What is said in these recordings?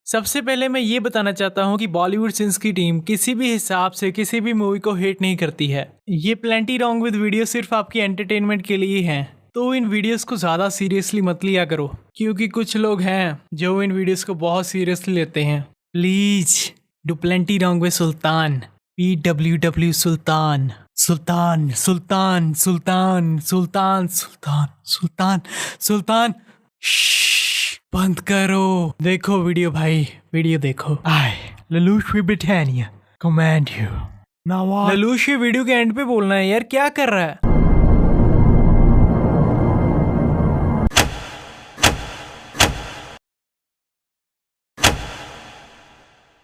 सबसे पहले मैं ये बताना चाहता हूँ कि बॉलीवुड सिंस की टीम किसी भी हिसाब से किसी भी मूवी को हेट नहीं करती है। ये प्लेंटी रॉन्ग विद वीडियो सिर्फ आपकी एंटरटेनमेंट के लिए हैं, तो इन वीडियोस को ज़्यादा सीरियसली मत लिया करो, क्योंकि कुछ लोग हैं जो इन वीडियोस को बहुत सीरियसली लेते हैं। Please do plenty wrong with सुल्तान, PWW सुल्तान, सुल्तान सुल्तान सुल्तान सुल्तान सुल्तान सुल्तान सुल्तान। बंद करो, देखो वीडियो भाई, वीडियो देखो। आई ललूशी ब्रिटानिया कमांड यू नाउ। ललूशी वीडियो के एंड पे बोलना है यार, क्या कर रहा है?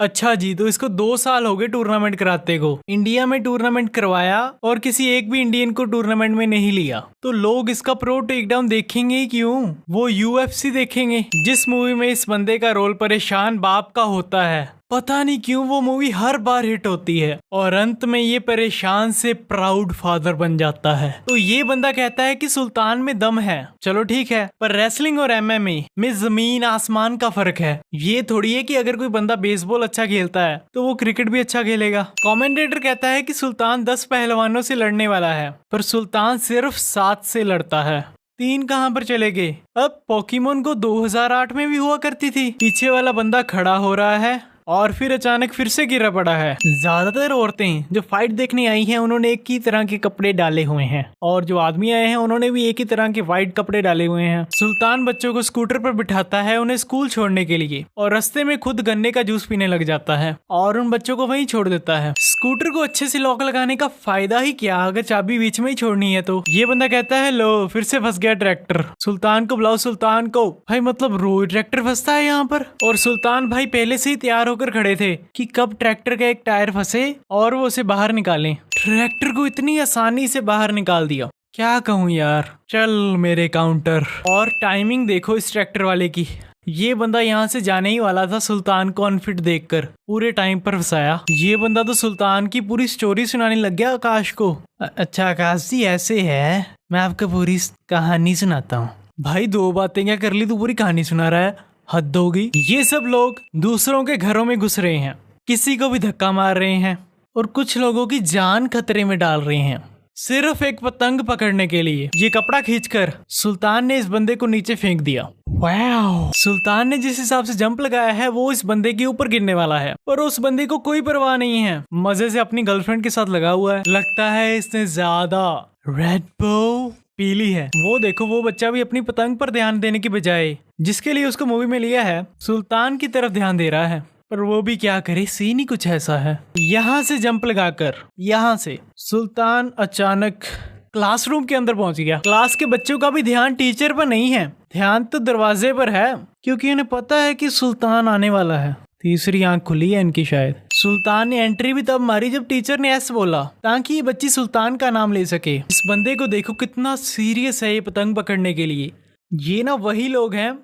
अच्छा जी, तो इसको 2 साल हो गए टूर्नामेंट कराते को। इंडिया में टूर्नामेंट करवाया और किसी एक भी इंडियन को टूर्नामेंट में नहीं लिया, तो लोग इसका प्रो टेकडाउन देखेंगे ही क्यों? वो UFC देखेंगे। जिस मूवी में इस बंदे का रोल परेशान बाप का होता है, पता नहीं क्यों वो मूवी हर बार हिट होती है और अंत में ये परेशान से प्राउड फादर बन जाता है। तो ये बंदा कहता है कि सुल्तान में दम है। चलो ठीक है, पर रेसलिंग और MMA में जमीन आसमान का फर्क है। ये थोड़ी है कि अगर कोई बंदा बेसबॉल अच्छा खेलता है तो वो क्रिकेट भी अच्छा खेलेगा। कमेंटेटर कहता है कि सुल्तान 10 पहलवानों से लड़ने वाला है, पर सुल्तान सिर्फ 7 से लड़ता है। 3 कहाँ पर चले गए? अब पोकेमोन को 2008 में भी हुआ करती थी। पीछे वाला बंदा खड़ा हो रहा है और फिर अचानक फिर से गिरा पड़ा है। ज्यादातर औरतें जो फाइट देखने आई हैं उन्होंने एक ही तरह के कपड़े डाले हुए हैं, और जो आदमी आए हैं उन्होंने भी एक ही तरह के वाइट कपड़े डाले हुए हैं। सुल्तान बच्चों को स्कूटर पर बिठाता है उन्हें स्कूल छोड़ने के लिए, और रास्ते में खुद गन्ने का जूस पीने लग जाता है और उन बच्चों को वहीं छोड़ देता है। स्कूटर को अच्छे से लॉक लगाने का फायदा ही क्या अगर चाबी बीच में ही छोड़नी है तो? ये बंदा कहता है लो फिर से फंस गया ट्रैक्टर। सुल्तान को बुलाओ, सुल्तान को। भाई मतलब रोज ट्रैक्टर फंसता है यहाँ पर, और सुल्तान भाई पहले से ही तैयार होकर खड़े थे कि कब ट्रैक्टर का एक टायर फंसे और वो उसे बाहर निकालें। ट्रैक्टर को इतनी आसानी से बाहर निकाल दिया, क्या कहूँ यार। चल मेरे काउंटर। और टाइमिंग देखो इस ट्रैक्टर वाले की। ये बंदा यहाँ से जाने ही वाला था सुल्तान को अनफिट देखकर, पूरे टाइम पर फंसाया। ये बंदा तो सुल्तान की पूरी स्टोरी सुनाने लग गया आकाश को। अच्छा आकाश जी ऐसे है, मैं आपको पूरी कहानी सुनाता हूँ। भाई 2 बातें क्या कर ली, तू पूरी कहानी सुना रहा है, हद होगी। ये सब लोग दूसरों के घरों में घुस रहे हैं, किसी को भी धक्का मार रहे हैं और कुछ लोगों की जान खतरे में डाल रहे हैं, सिर्फ एक पतंग पकड़ने के लिए। ये कपड़ा खींचकर सुल्तान ने इस बंदे को नीचे फेंक दिया। वाओ! सुल्तान ने जिस हिसाब से जंप लगाया है वो इस बंदे के ऊपर गिरने वाला है, पर उस बंदे को कोई परवाह नहीं है, मजे से अपनी गर्लफ्रेंड के साथ लगा हुआ है। लगता है इसने ज्यादा रेड बुल पीली है। वो देखो, वो बच्चा भी अपनी पतंग पर ध्यान देने की बजाय जिसके लिए उसको मूवी में लिया है सुल्तान की तरफ ध्यान दे रहा है, पर वो भी क्या करे, सीन ही कुछ ऐसा है। यहाँ से जंप लगाकर यहाँ से सुल्तान अचानक क्लासरूम के अंदर पहुंच गया। क्लास के बच्चों का भी ध्यान टीचर पर नहीं है, ध्यान तो दरवाजे पर है, क्योंकि उन्हें पता है कि सुल्तान आने वाला है। तीसरी आंख खुली है इनकी शायद। सुल्तान ने एंट्री भी तब मारी जब टीचर ने एस बोला, ताकि ये बच्ची सुल्तान का नाम ले सके। इस बंदे को देखो कितना सीरियस है ये पतंग पकड़ने के लिए। ये ना वही लोग हैं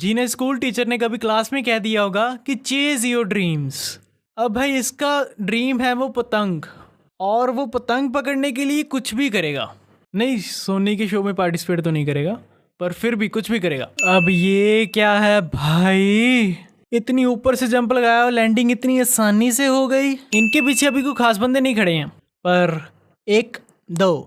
जिन्हें स्कूल टीचर ने कभी क्लास में कह दिया होगा कि चेज योर ड्रीम्स। अब भाई इसका ड्रीम है वो पतंग, और वो पतंग पकड़ने के लिए कुछ भी करेगा। नहीं, सोनी के शो में पार्टिसिपेट तो नहीं करेगा, पर फिर भी कुछ भी करेगा। अब ये क्या है भाई, इतनी ऊपर से जंप लगाया और लैंडिंग इतनी आसानी से हो गई। इनके पीछे अभी कोई खास बंदे नहीं खड़े हैं, पर 1 2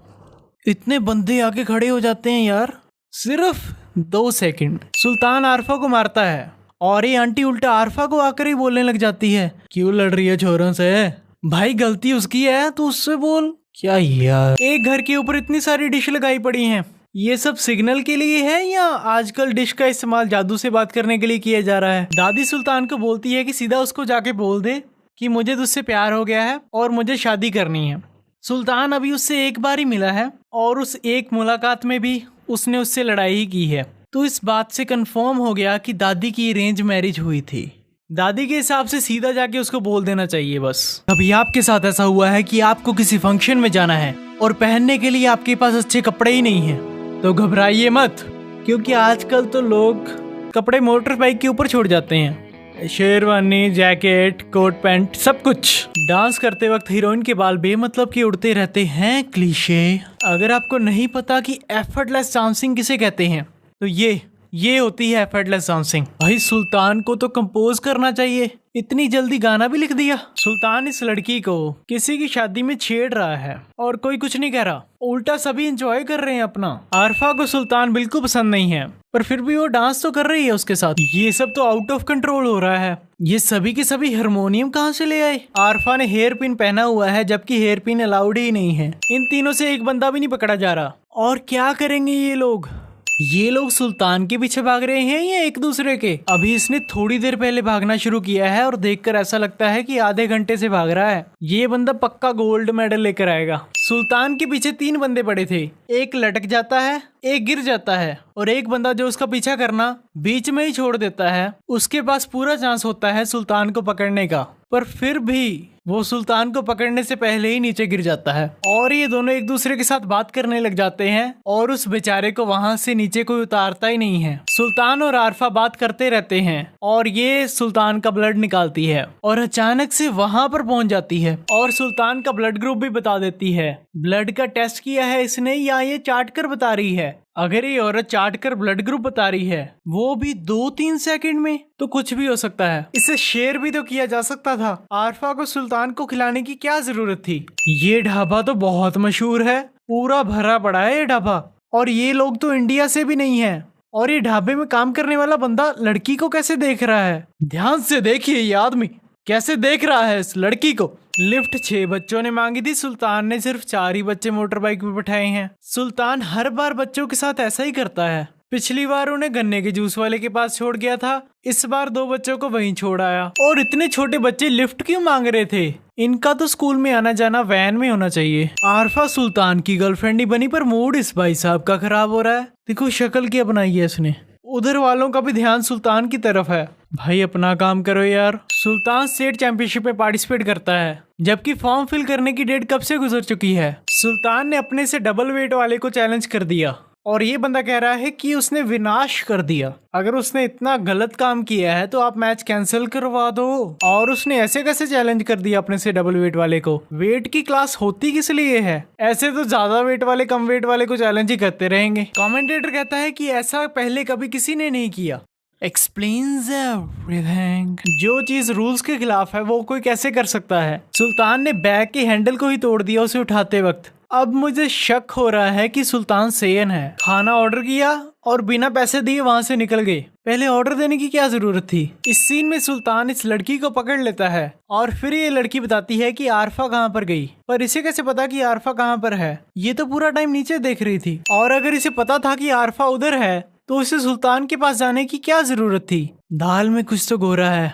इतने बंदे आके खड़े हो जाते हैं यार, सिर्फ 2 सेकंड। सुल्तान आरफा को मारता है और ये आंटी उल्टा आरफा को आकर ही बोलने लग जाती है, क्यों लड़ रही है छोरों से? भाई गलती उसकी है तो उससे बोल। क्या यार, एक घर के ऊपर इतनी सारी डिश लगाई पड़ी हैं, ये सब सिग्नल के लिए है या आजकल डिश का इस्तेमाल जादू से बात करने के लिए किया जा रहा है? दादी सुल्तान को बोलती है कि सीधा उसको जाके बोल दे कि मुझे तुझसे प्यार हो गया है और मुझे शादी करनी है। सुल्तान अभी उससे एक बार ही मिला है और उस एक मुलाकात में भी उसने उससे लड़ाई ही की है, तो इस बात से कंफर्म हो गया कि दादी की अरेंज मैरिज हुई थी। दादी के हिसाब से सीधा जाके उसको बोल देना चाहिए बस। अभी आपके साथ ऐसा हुआ है कि आपको किसी फंक्शन में जाना है और पहनने के लिए आपके पास अच्छे कपड़े ही नहीं है, तो घबराइए मत, क्योंकि आजकल तो लोग कपड़े मोटर बाइक के ऊपर छोड़ जाते हैं। शेरवानी, जैकेट, कोट पैंट, सब कुछ। डांस करते वक्त हीरोइन के बाल बेमतलब के उड़ते रहते हैं, क्लीशे। अगर आपको नहीं पता कि एफर्टलेस डांसिंग किसे कहते हैं, तो ये होती है एफर्टलेस डांसिंग। भाई सुल्तान को तो कंपोज करना चाहिए, इतनी जल्दी गाना भी लिख दिया। सुल्तान इस लड़की को किसी की शादी में छेड़ रहा है और कोई कुछ नहीं कह रहा, उल्टा सभी एंजॉय कर रहे हैं अपना। आरफा को सुल्तान बिल्कुल पसंद नहीं है, पर फिर भी वो डांस तो कर रही है उसके साथ। ये सब तो आउट ऑफ कंट्रोल हो रहा है। ये सभी के सभी हारमोनियम कहाँ से ले आए? आरफा ने हेयर पिन पहना हुआ है, जबकि हेयर पिन अलाउड ही नहीं है। इन तीनों से एक बंदा भी नहीं पकड़ा जा रहा। और क्या करेंगे ये लोग? ये लोग सुल्तान के पीछे भाग रहे हैं या एक दूसरे के? अभी इसने थोड़ी देर पहले भागना शुरू किया है और देखकर ऐसा लगता है कि आधे घंटे से भाग रहा है। ये बंदा पक्का गोल्ड मेडल लेकर आएगा। सुल्तान के पीछे 3 बंदे पड़े थे, एक लटक जाता है, एक गिर जाता है और एक बंदा जो उसका पीछा करना बीच में ही छोड़ देता है। उसके पास पूरा चांस होता है सुल्तान को पकड़ने का, पर फिर भी वो सुल्तान को पकड़ने से पहले ही नीचे गिर जाता है। और ये दोनों एक दूसरे के साथ बात करने लग जाते हैं और उस बेचारे को वहां से नीचे कोई उतारता ही नहीं है। सुल्तान और आरफा बात करते रहते हैं और ये सुल्तान का ब्लड निकालती है और अचानक से वहां पर पहुंच जाती है और सुल्तान का ब्लड ग्रुप भी बता देती है। ब्लड का टेस्ट किया है इसने या ये चाट कर बता रही है? अगर ये औरत चाट कर ब्लड ग्रुप बता रही है, वो भी 2-3 सेकंड में, तो कुछ भी हो सकता है। इसे शेयर भी तो किया जा सकता था। आरफा को सुल्तान को खिलाने की क्या जरूरत थी? ये ढाबा तो बहुत मशहूर है, पूरा भरा पड़ा है ये ढाबा, और ये लोग तो इंडिया से भी नहीं है। और ये ढाबे में काम करने वाला बंदा लड़की को कैसे देख रहा है? ध्यान से देखिए ये आदमी कैसे देख रहा है इस लड़की को। लिफ्ट 6 बच्चों ने मांगी थी, सुल्तान ने सिर्फ 4 ही बच्चे मोटर बाइक पे बैठाए हैं। सुल्तान हर बार बच्चों के साथ ऐसा ही करता है। पिछली बार उन्हें गन्ने के जूस वाले के पास छोड़ गया था, इस बार 2 बच्चों को वहीं छोड़ आया। और इतने छोटे बच्चे लिफ्ट क्यों मांग रहे थे? इनका तो स्कूल में आना जाना वैन में होना चाहिए। आरफा सुल्तान की गर्लफ्रेंड ही बनी, पर मूड इस भाई साहब का खराब हो रहा है। देखो शक्ल क्या बनाई है इसने। उधर वालों का भी ध्यान सुल्तान की तरफ है। भाई अपना काम करो यार। सुल्तान स्टेट चैंपियनशिप में पार्टिसिपेट करता है, जबकि फॉर्म फिल करने की डेट कब से गुजर चुकी है। सुल्तान ने अपने से डबल वेट वाले को चैलेंज कर दिया और ये बंदा कह रहा है कि उसने विनाश कर दिया। अगर उसने इतना गलत काम किया है तो आप मैच कैंसिल करवा दो। और उसने ऐसे कैसे चैलेंज कर दिया अपने से डबल वेट वाले को? वेट की क्लास होती किस लिए है? ऐसे तो ज्यादा वेट वाले कम वेट वाले को चैलेंज ही करते रहेंगे। कमेंटेटर कहता है कि ऐसा पहले कभी किसी ने नहीं किया। Explains everything. जो चीज रूल्स के खिलाफ है वो कोई कैसे कर सकता है? सुल्तान ने बैग के हैंडल को ही तोड़ दिया उसे उठाते वक्त। अब मुझे शक हो रहा है कि सुल्तान सेयन है। खाना ऑर्डर किया और बिना पैसे दिए वहां से निकल गए। पहले ऑर्डर देने की क्या जरूरत थी? इस सीन में सुल्तान इस लड़की को पकड़ लेता है और फिर ये लड़की बताती है कि आरफा कहाँ पर गई। पर इसे कैसे पता कि आरफा कहाँ पर है? ये तो पूरा टाइम नीचे देख रही थी। और अगर इसे पता था कि आरफा उधर है तो उसे सुल्तान के पास जाने की क्या जरूरत थी? दाल में कुछ तो गोरा है।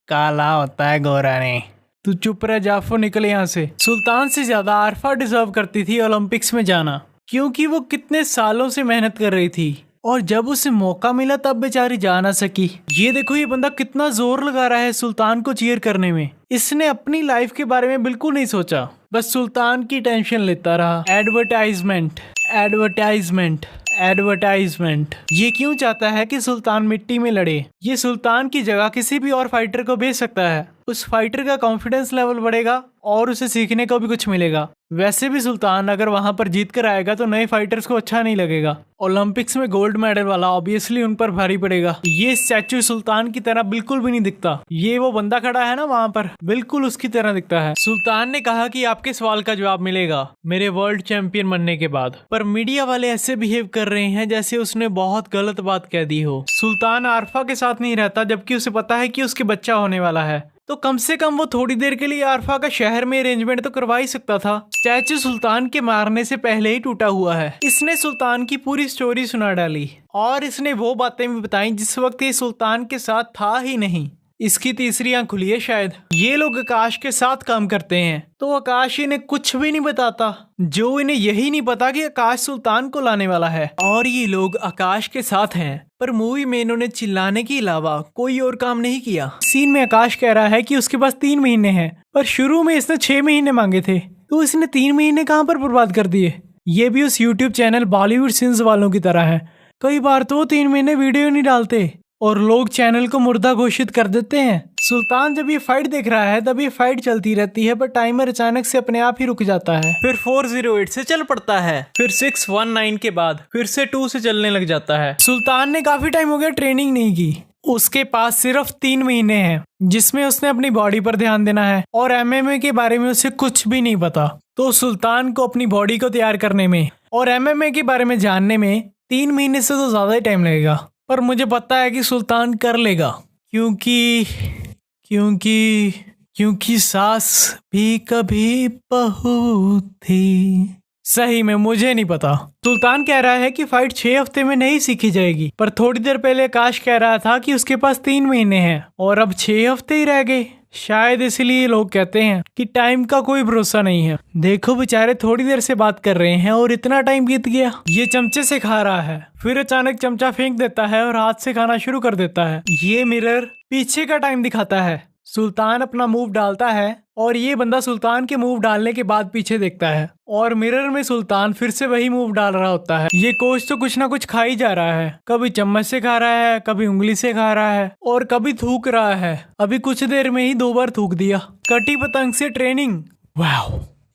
काला होता है गोरा नहीं। तू चुप रह जाफो, निकल यहाँ से। सुल्तान से ज्यादा आरफा डिजर्व करती थी ओलंपिक्स में जाना, क्योंकि वो कितने सालों से मेहनत कर रही थी और जब उसे मौका मिला तब बेचारी जा ना सकी। ये देखो ये बंदा कितना जोर लगा रहा है सुल्तान को चीयर करने में। इसने अपनी लाइफ के बारे में बिल्कुल नहीं सोचा, बस सुल्तान की टेंशन लेता रहा। Advertisement advertisement advertisement. ये क्यों चाहता है कि सुल्तान मिट्टी में लड़े? ये सुल्तान की जगह किसी भी और फाइटर को भेज सकता है। उस फाइटर का कॉन्फिडेंस लेवल बढ़ेगा और उसे सीखने को भी कुछ मिलेगा। वैसे भी सुल्तान अगर वहां पर जीत कर आएगा तो नए फाइटर्स को अच्छा नहीं लगेगा। ओलंपिक्स में गोल्ड मेडल वाला ऑब्वियसली उन पर भारी पड़ेगा। ये स्टैचू सुल्तान की तरह बिल्कुल भी नहीं दिखता। ये वो बंदा खड़ा है ना वहां पर, बिल्कुल उसकी तरह दिखता है। सुल्तान ने कहा कि आपके सवाल का जवाब मिलेगा मेरे वर्ल्ड चैंपियन बनने के बाद, पर मीडिया वाले ऐसे बिहेव कर रहे हैं जैसे उसने बहुत गलत बात कह दी हो। सुल्तान आरफा के साथ नहीं रहता जबकि उसे पता है कि उसके बच्चा होने वाला है, तो कम से कम वो थोड़ी देर के लिए आरफा का शहर में अरेंजमेंट तो करवा ही सकता था। स्टैचू सुल्तान के मारने से पहले ही टूटा हुआ है। इसने सुल्तान की पूरी स्टोरी सुना डाली और इसने वो बातें भी बताई जिस वक्त ये सुल्तान के साथ था ही नहीं। इसकी तीसरी आंख खुली है शायद। ये लोग आकाश के साथ काम करते हैं तो आकाश इन्हें कुछ भी नहीं बताता। जो इन्हें यही नहीं पता कि आकाश सुल्तान को लाने वाला है और ये लोग आकाश के साथ हैं। पर मूवी में इन्होंने चिल्लाने के अलावा कोई और काम नहीं किया। सीन में आकाश कह रहा है कि उसके पास 3 महीने हैं, पर शुरू में इसने 6 महीने मांगे थे, तो इसने 3 महीने कहाँ पर बर्बाद कर दिए। ये भी उस यूट्यूब चैनल बॉलीवुड सीन्स वालों की तरह है। कई बार तो 3 महीने वीडियो नहीं डालते। और लोग चैनल को मुर्दा घोषित कर देते हैं। सुल्तान जब ये फाइट देख रहा है तब ये फाइट चलती रहती है, पर टाइमर अचानक से अपने आप ही रुक जाता है। फिर 408 से चल पड़ता है, फिर 619 के बाद फिर से 2 से चलने लग जाता है। सुल्तान ने काफी टाइम हो गया ट्रेनिंग नहीं की। उसके पास सिर्फ 3 महीने हैं जिसमें उसने अपनी बॉडी पर ध्यान देना है और MMA के बारे में उसे कुछ भी नहीं पता। तो सुल्तान को अपनी बॉडी को तैयार करने में और MMA के बारे में जानने में 3 महीने से तो ज्यादा ही टाइम लगेगा, पर मुझे पता है कि सुल्तान कर लेगा, क्योंकि सास भी कभी बहू थी। सही में मुझे नहीं पता। सुल्तान कह रहा है कि फाइट 6 हफ्ते में नहीं सीखी जाएगी, पर थोड़ी देर पहले आकाश कह रहा था कि उसके पास 3 महीने हैं और अब 6 हफ्ते ही रह गए। शायद इसलिए लोग कहते हैं कि टाइम का कोई भरोसा नहीं है। देखो बेचारे थोड़ी देर से बात कर रहे हैं और इतना टाइम बीत गया। ये चमचे से खा रहा है, फिर अचानक चमचा फेंक देता है और हाथ से खाना शुरू कर देता है। ये मिरर पीछे का टाइम दिखाता है। सुल्तान अपना मूव डालता है और ये बंदा सुल्तान के मूव डालने के बाद पीछे देखता है और मिरर में सुल्तान फिर से वही मूव डाल रहा होता है। ये कोच तो कुछ ना कुछ खा ही जा रहा है, कभी चम्मच से खा रहा है, कभी उंगली से खा रहा है और कभी थूक रहा है। अभी कुछ देर में ही 2 बार थूक दिया। कटी पतंग से ट्रेनिंग। वाह,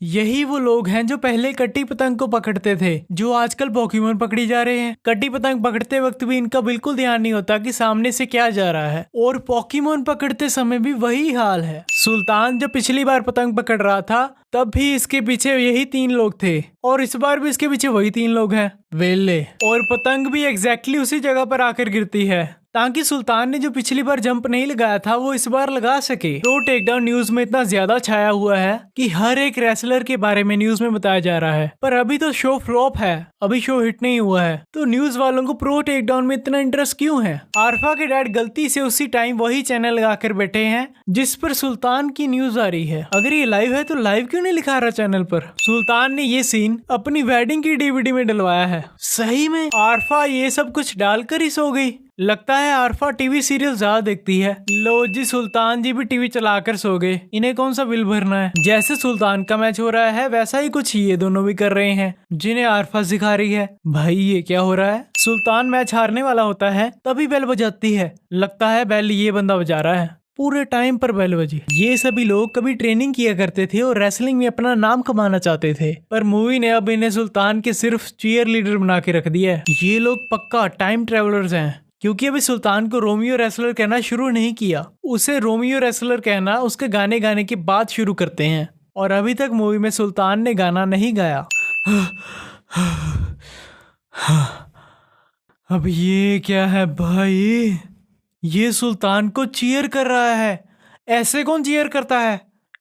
यही वो लोग हैं जो पहले कटी पतंग को पकड़ते थे, जो आजकल पोकेमोन पकड़ी जा रहे हैं। कटी पतंग पकड़ते वक्त भी इनका बिल्कुल ध्यान नहीं होता कि सामने से क्या जा रहा है, और पोकेमोन पकड़ते समय भी वही हाल है। सुल्तान जब पिछली बार पतंग पकड़ रहा था तब भी इसके पीछे यही 3 लोग थे और इस बार भी इसके पीछे वही 3 लोग हैं, वेले। और पतंग भी एग्जैक्टली उसी जगह पर आकर गिरती है ताकि सुल्तान ने जो पिछली बार जंप नहीं लगाया था वो इस बार लगा सके। तो टेकडाउन न्यूज में इतना ज्यादा छाया हुआ है कि हर एक रेसलर के बारे में न्यूज में बताया जा रहा है, पर अभी तो शो फ्लॉप है, अभी शो हिट नहीं हुआ है। तो न्यूज वालों को प्रो टेकडाउन में इतना इंटरेस्ट क्यों है? आरफा के डैड गलती से उसी टाइम वही चैनल लगाकर बैठे हैं जिस पर सुल्तान की न्यूज आ रही है। अगर ये लाइव है तो लाइव क्यों नहीं लिखा रहा चैनल पर? सुल्तान ने ये सीन अपनी वेडिंग की DVD में डलवाया है। सही में आरफा ये सब कुछ डालकर ही सो गई। लगता है आरफा टीवी सीरियल ज्यादा देखती है। लो जी, सुल्तान जी भी टीवी चलाकर सो गए, इन्हें कौन सा बिल भरना है। जैसे सुल्तान का मैच हो रहा है वैसा ही कुछ ये दोनों भी कर रहे हैं जिन्हें आरफा सिखा रही है। भाई ये क्या हो रहा है? सुल्तान मैच हारने वाला होता है तभी बेल बजाती है। लगता है बेल ये बंदा बजा रहा है। पूरे टाइम पर बेल बजी। ये सभी लोग कभी ट्रेनिंग किया करते थे और रेसलिंग में अपना नाम कमाना चाहते थे, पर मूवी ने अब इन्हें सुल्तान के सिर्फ चीयर लीडर बना के रख दिया है। ये लोग पक्का टाइम ट्रेवलर्स हैं, क्योंकि अभी सुल्तान को रोमियो रेसलर कहना शुरू नहीं किया। उसे रोमियो रेसलर कहना उसके गाने गाने के बाद शुरू करते हैं, और अभी तक मूवी में सुल्तान ने गाना नहीं गाया। अब ये क्या है भाई? ये सुल्तान को चीयर कर रहा है। ऐसे कौन चीयर करता है?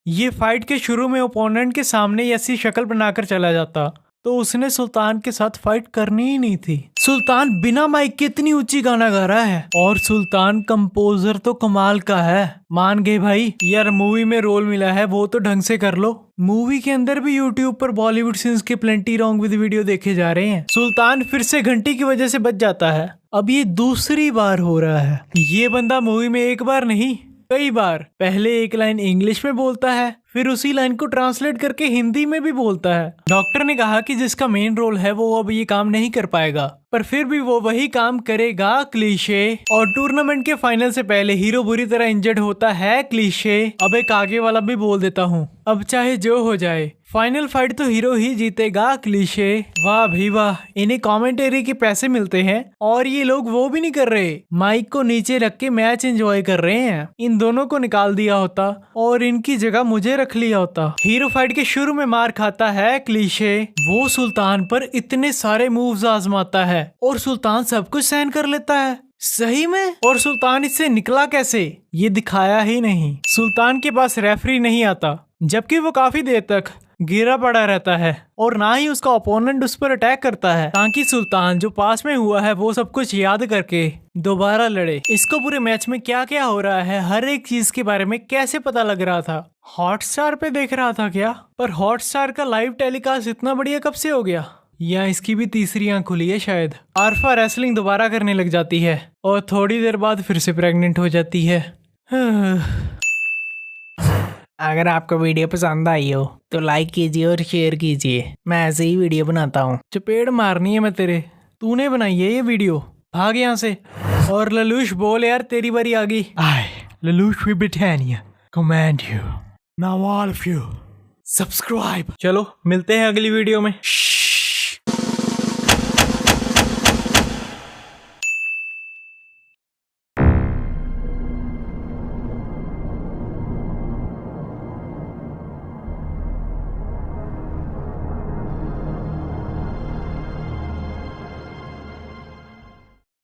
ये फाइट के शुरू में ओपोनेंट के सामने ऐसी शक्ल बनाकर चला जाता तो उसने सुल्तान के साथ फाइट करनी ही नहीं थी। सुल्तान बिना माइक के इतनी ऊंची गाना गा रहा है, और सुल्तान कंपोजर तो कमाल का है। मान गए भाई। यार मूवी में रोल मिला है वो तो ढंग से कर लो। मूवी के अंदर भी यूट्यूब पर बॉलीवुड सीन्स के प्लेंटी रॉन्ग विद वीडियो देखे जा रहे हैं। सुल्तान फिर से घंटी की वजह से बच जाता है। अब ये दूसरी बार हो रहा है। ये बंदा मूवी में एक बार नहीं कई बार पहले एक लाइन इंग्लिश में बोलता है, फिर उसी लाइन को ट्रांसलेट करके हिंदी में भी बोलता है। डॉक्टर ने कहा कि जिसका मेन रोल है वो अब ये काम नहीं कर पाएगा, पर फिर भी वो वही काम करेगा, क्लीशे। और टूर्नामेंट के फाइनल से पहले हीरो बुरी तरह इंजर्ड होता है, क्लीशे। अब एक आगे वाला भी बोल देता हूँ, अब चाहे जो हो जाए फाइनल फाइट तो हीरो ही जीतेगा, क्लीशे। वाह भी वाह, इन्हें कमेंटेरी के पैसे मिलते हैं और ये लोग वो भी नहीं कर रहे, माइक को नीचे रख के मैच एंजॉय कर रहे हैं। इन दोनों को निकाल दिया होता और इनकी जगह मुझे रख लिया होता। हीरो फाइट के शुरू में मार खाता है, क्लीशे। वो सुल्तान पर इतने सारे मूव्स आजमाता है और सुल्तान सब कुछ सहन कर लेता है। सही में? और सुल्तान इससे निकला कैसे ये दिखाया ही नहीं। सुल्तान के पास रेफरी नहीं आता, जबकि वो काफी देर तक गिरा पड़ा रहता है, और ना ही उसका ओपोनेंट उस पर अटैक करता है, ताकि सुल्तान जो पास में हुआ है वो सब कुछ याद करके दोबारा लड़े। इसको पूरे मैच में क्या क्या हो रहा है हर एक चीज के बारे में कैसे पता लग रहा था? हॉटस्टार पे देख रहा था क्या? पर हॉटस्टार का लाइव टेलीकास्ट इतना बढ़िया कब से हो गया? या इसकी भी तीसरी आंख खुली है शायद। आरफा रेसलिंग दोबारा करने लग जाती है और थोड़ी देर बाद फिर से प्रेग्नेंट हो जाती है। अगर आपको वीडियो पसंद आई हो तो लाइक कीजिए और शेयर कीजिए। मैं ऐसे ही वीडियो बनाता हूँ। चपेड़ मारनी है मैं तेरे। तूने बनाई है ये वीडियो, भाग यहाँ से। और ललूश बोल यार, तेरी बारी आ गई। I, Lelouch Britannia, command you. Now all of you, subscribe. चलो मिलते हैं अगली वीडियो में।